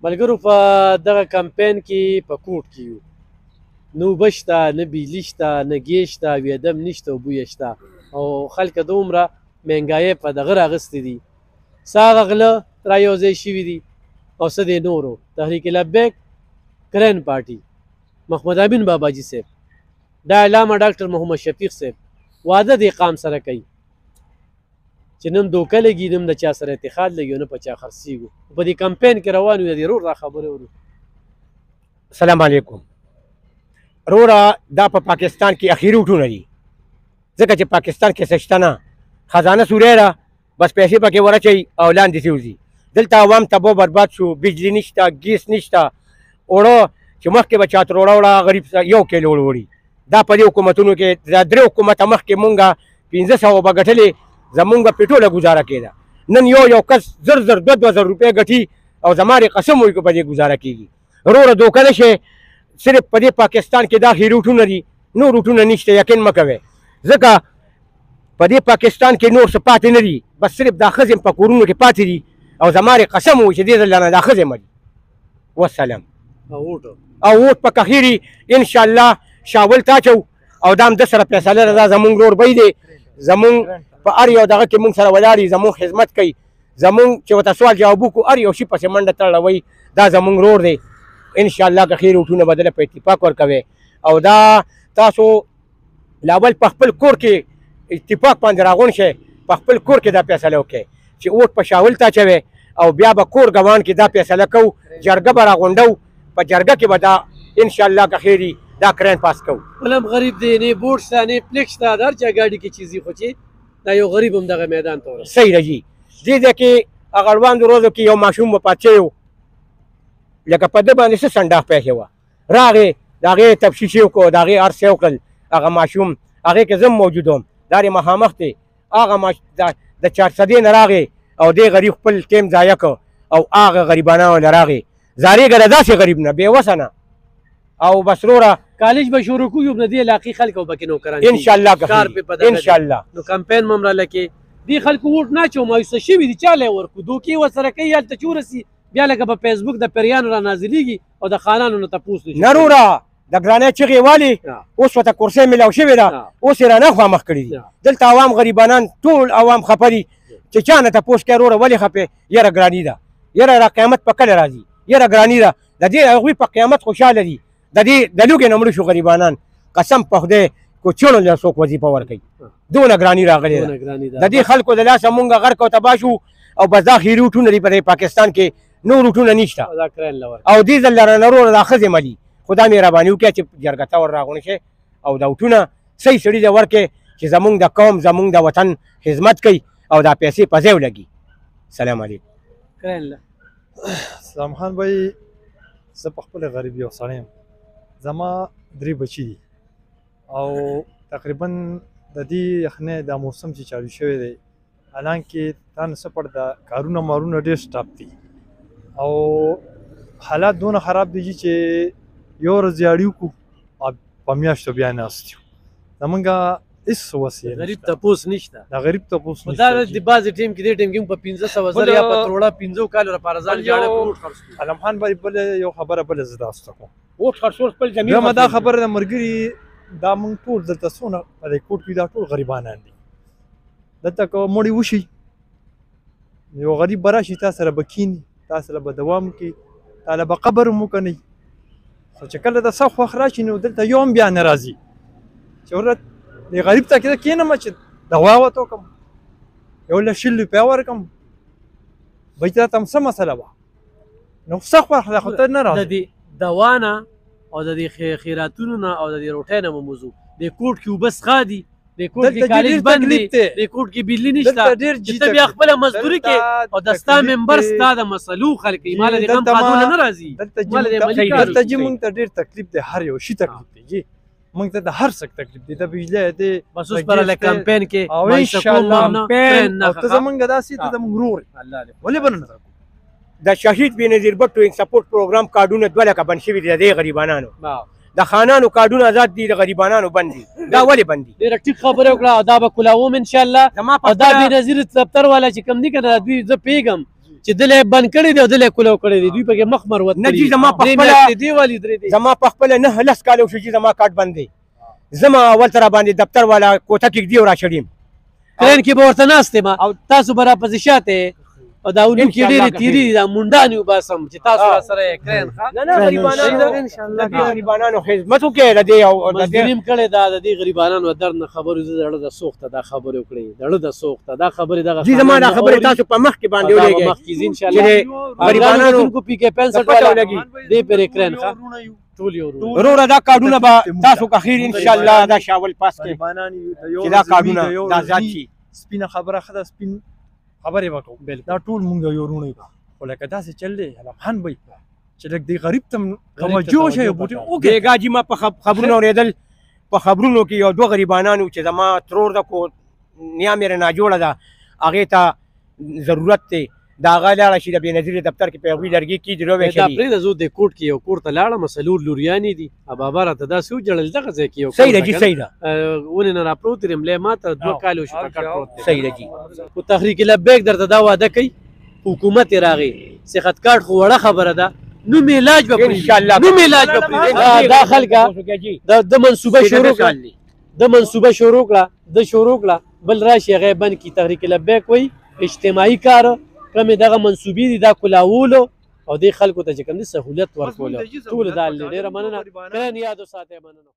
ملګرو په دغه کمپین کې په کوټ کې یو، نه اوبه شته، نه بجلي شته، نه ګیس شته، ویدم نشته او بویه شته، او خلک دومره مهنګایي په دغه راغستې دي، څه هغه غله را یو ځای شوي دي او څه د نورو. تحریک لبیک کرین پارټي محمد امین باباجي صاحب، دا علامه ډاکټر محمد شفیق صاحب واده د قام سره کوي چې نن دوکه لګي، نن د چا سره اتحاد لګي، نه په چا خرڅېږو. په دې کمپین کې روان یو، د رور را خبرې ورو. السلام علیکم وروره. دا په پاکستان کې اخیری وټونه دي، ځکه چې پاکستان کې څه شته نه، خزانه سوری ده، بس پیسې پکې ورچوي او لاندې وځي. دلته عوام تباه برباد شو، بجلي نشته، ګیس نشته، اوړه چې مخکې به چاته اوړه وړه غریب 1 کیلو اوړه وړي، دا په دې حکومتونو کې دا 3 حکومته مخکې مونږه 1500 به ګټلې، زمونږ به پټوله ګزاره کېده. نن یو کس زر 2,000 روپۍ ګټي او زما دې قسم وایي که په دې ګزاره کېږي. وروره دوکه نه شئ، صرف په دې پاکستان کې دا اخري روټونه دي، نور روټونه نشته، یقین مه کوئ، ځکه په دې پاکستان کې نور څه پاتې نه دي، بس صرف دا ښځې په کورونو کې پاتې دي، او زما دې قسم وایي چې دې ځل نه دا ښځې مړي. والسلام. او ووټ په کخیري انشاءالله شاول تاچو، او دا هم د سره فیصله ده، دا زمونږ رور بی دی، زمونږ په هر یو دغه کې مونږ سره ولاړ دي، زمونږ خدمت کوي، زمونږ چې ورته سوال جواب وکړو هر یو شي پسې منډه تړوي، دا زمونږ رور دی. انشاءالله که خیر وټونه بدله په اتفاق ورکوي، او دا تاسو لاول په خپل کور کې اتفاق باندې راغون شئ، په خپل کور کې دا فیصله وکړئ چې ووټ په شاول تاچوي، او بیا به کور ګوان کې دا فیصله کوو، جرګه به راغونډو، په جرګه کې به دا انشاءالله که خیري دا کرین پاس کوو. بلم غریب دی، نه بوټ شته، نه پلیک شته، د هر چا ګاډي کې چیزي، خو چې دا یو غریب هم دغه میدان ته ورسېږي. صحیح ده جي. دې ځای کې هغه اړوندو ورځو کې یو ماشوم وفات شوی و، لکه په ده باندې څه سنډاخ پیښې وه، راغې د هغې تفتیش یې وکړو، د هغې هر څه یې وکړل، هغه ماشوم هغې کې زه هم موجود وم، دا دې مخامخ دی، هغه د چارسدې نه راغې او دې غریب خپل ټیم ضایع کړ، او هغه غریبانو له راغې زارېږه د داسې غریب نه، بېوسه نه. او بس وروره کالج به شروع کوو، د دې علاقې خلک او پکې نوکران انشاءالله انشاءالله نو کمپین به هم راله دې خلکو ووټ نه اچوو، مایوسه شوي دي، چاله یې ورکړو، دوکې ورسره کوي، هلته چې ورسي بیا لکه په فیسبوک د پیریانو را نازلېږي او د خانانو نه تپوس نشي. نه وروره د ګرانۍ چغې والي، اوس ورته کرسۍ میلاو شوې ده، اوس یې رانه خوا مخ کړي دي. دلته عوام غریبانان ټول عوام خفه دي چې چا نه تپوس کوي وروره ولې خفې، یاره ګراني ده، یاره را قیامت په کله راځي، یاره ګراني ده، د دې هغوی په قیامت خوشحاله دي، د دې د لوږې نه مړه شو غریبانان، قسم په خدای کوچیانو له څوک وظیفه ورکوي، دونه ګراني راغلې ده. د دې خلکو د لاسه مونږ غرق او تباه شو، او بس دا اخري روټونه دي په پاکستان کې، نور روټونه نشته، او دې ځل رانه وروره دا ښځې مړي. خدا مهرباني وکړه چې جرګه ته ور راغونډ شئ، او دا وټونه صحیح سړي ته ورکړئ چې زمونږ د قوم، زمونږ د وطن خدمت کوي، او دا پیسې په ځای ولګي. سلام علیکم. سلام خان بھائی، زه په خپله غریب یو سړی یم، زما 3 بچي دي، او تقریبا د دې یخنۍ دا موسم چې چالو شوی دی، حالانکې تا نه څه پټ ده، کارونه مارونه ډېر سټاپ دي، او حالات دونه خراب دي چې یو ورځ یاړي وکړو او په میاشتو بیا ناست یو، زمونږ هېڅ وسیله غریب تپوس نشته، د غریب تپوس نشته. دا د بعضې ټیم کې دې ټیم کې په 500 زره یا په تروړه 15 کالو لپاره ځان جاړه ووټ خرڅ کړو. علم خان بھائی بله یو خبره بله زه تاسو ته کوم، ووټ خرڅول خپل ضمیر بیا دا خبره د ملګري، دا موږ ټول دلته څونه په دې کوټ کې دا ټول غریبانان دي، دلته که مړي وشي یو غریب به راشي تا سره به کښېني، تا سره به دوام کوي، تاله به قبر هم وکنئ، خو چې کله د سخت وخت راشي نو دلته یو هم بیا نه راځي چې ورته دې غریب ته کښېنم چې دوا ورته وکړم، یو له 100 روپۍ ورکړم، بچ راته هم څه مسله وه، نو سخت وخت ده خو ته نه راځې. د دې دوا نه او د دې خیراتونو نه او د دې روټۍ نه مو موضوع، د کوټ کې اوبه څښا دي، د کوټ کې کالج بند دی، د کوټ کې بجلي نشته، چې ته بیا خپله مزدوري کې او د ستا ممبر ستا د مسلو خلک کوي، ماله دې غم خادونه نه راځي، دلته جي موږ ته ډېر تکلیف دی، هر یو شي تکلیف دی جي، موږ ته د هر څه تکلیف دی، د بجلۍ دی، بس اوس پر له کمپین کې او انشاءالله او ته زمونږ داسې ته زمونږ ورور ولې به نه درکو. د شهید بېنظیر بټو سپورټ پروګرام کارډونه 2 لکه بند شوي دي د دې غریبانانو، د خانانو کارډونه آزاد دي، د غریبانانو بند دي، دا ولې بند دي؟ ډېره ټیک خبره وکړه، او دا به کولاوم انشاءالله، او دا بېنظیر دفتر والا چې کوم دي که نه دوی زه پوهېږم چې دلې بند کړی دی او دلې کولو کړی دی دوی پکې مخ مروت نه جی زما په خپله دی والی درې دی زما په خپله 9 کاله وشو چې زما کارت بند دی زما اول ته راباندې دفتر والا کوټه کېږدي او راچړیم کرین کې به ورته ناست یم تاسو به راپسې شاته او دا اونو کې ډېرې تیرې دي دا منډان یې وباسم چې تاسو راسره یې کرین غریبانانو خدمت وکړئ د دې او مزدوریم کړی دا د دې غریبانانو درد نه خبرو زه د زړه د سوخته دا خبرې وکړې د زړه د سوخته دا خبرې دغه جی زما دا خبرې تاسو په مخ کې باندې ولګئ مخکې ځي انشاءالله غریبانانو کو پی کې 65 والا لګي دې پرې کرین ښه ټول یو وروره دا کارډونه به تاسو که خیر انشاءالله دا شاول پاس کړئ چې دا کارډونه دا زیات شي سپینه خبره ښه ده سپین خبرې وکړو دا ټول مونږ د یو وروڼه یو خو لکه داسې چل دی الافحان به چې لږ دې غریب ته توجه شي بوټي وکړي بیګا جي ما په خبرونو اورېدل په خبرونو کې یو دوه غریبانانو چې زما ترور ده کو نیا مې ناجوړه ده هغې ته ضرورت دی د هغه لاړه شي د بېنظیرې دفتر کې په هغوی لرګي کېږدي نو دا پرېږده زه د کوټ کې یو کور ته لاړم څلور لوریانې دي بابا راته داسې وجړل دغه ځای کې یو صحیح ده جي صحیح ده ونې نه راپروت یم ملی ما ته 2 کال وشو په کټ پروت دی صحیح ده جي خو تحریک لبیک درته دا واده کوي حکومت یې راغی صحت کارت خو وړه خبره ده نوم علاج به انشاءالله نوم علاج به پرېږدي دا خلکه د منصوبه شروع کړه د منصوبه شروع کړه بل راشي هغه بند کړي تحریک لبیک وایي اجتماعي کار کمې دغه منصوبې دي دا کلاولو او دې خلکو ته چې کوم دي سهولت ورکولو ټول دا ډېره مننه کرن یاد وساتئ مننه